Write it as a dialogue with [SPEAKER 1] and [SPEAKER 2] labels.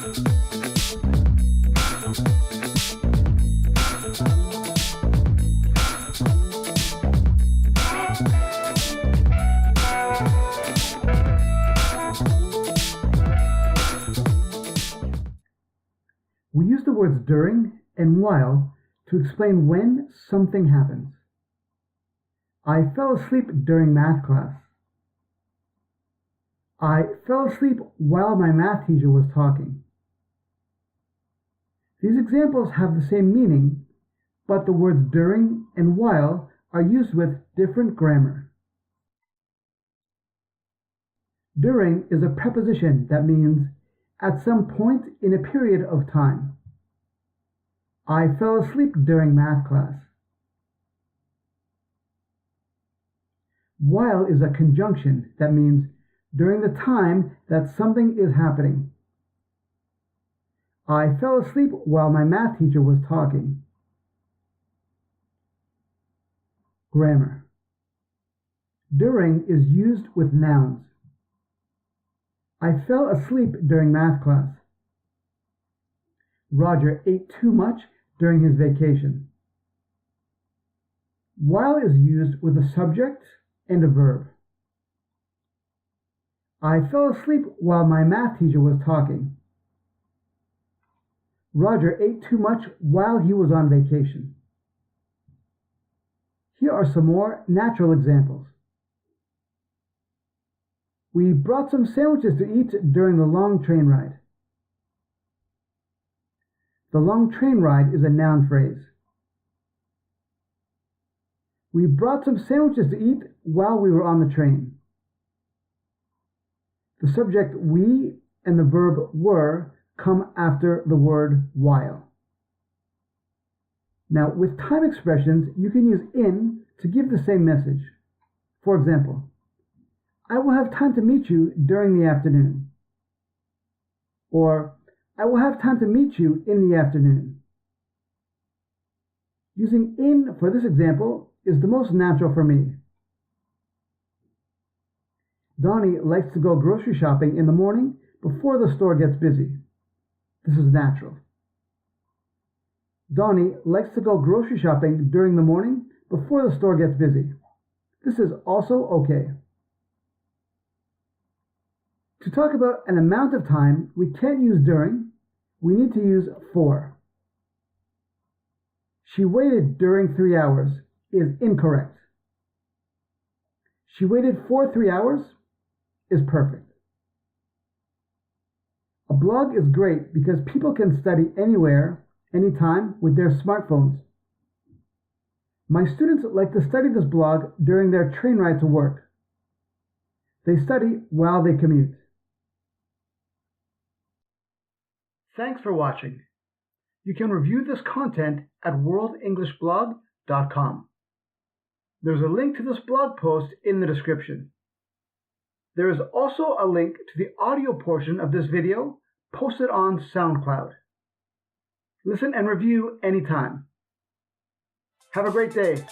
[SPEAKER 1] We use the words during and while to explain when something happens. I fell asleep during math class. I fell asleep while my math teacher was talking. These examples have the same meaning, but the words during and while are used with different grammar. During is a preposition that means at some point in a period of time. I fell asleep during math class. While is a conjunction that means during the time that something is happening. I fell asleep while my math teacher was talking. Grammar. During is used with nouns. I fell asleep during math class. Roger ate too much during his vacation. While is used with a subject and a verb. I fell asleep while my math teacher was talking. Roger ate too much while he was on vacation. Here are some more natural examples. We brought some sandwiches to eat during the long train ride. The long train ride is a noun phrase. We brought some sandwiches to eat while we were on the train. The subject we and the verb were come after the word while. Now, with time expressions, you can use in to give the same message. For example, I will have time to meet you during the afternoon. Or, I will have time to meet you in the afternoon. Using in for this example is the most natural for me. Donnie likes to go grocery shopping in the morning before the store gets busy. This is natural. Donnie likes to go grocery shopping during the morning before the store gets busy. This is also okay. To talk about an amount of time, we can't use during, we need to use for. She waited during 3 hours is incorrect. She waited for 3 hours is perfect. A blog is great because people can study anywhere, anytime with their smartphones. My students like to study this blog during their train ride to work. They study while they commute. Thanks for watching. You can review this content at worldenglishblog.com. There's a link to this blog post in the description. There is also a link to the audio portion of this video posted on SoundCloud. Listen and review anytime. Have a great day.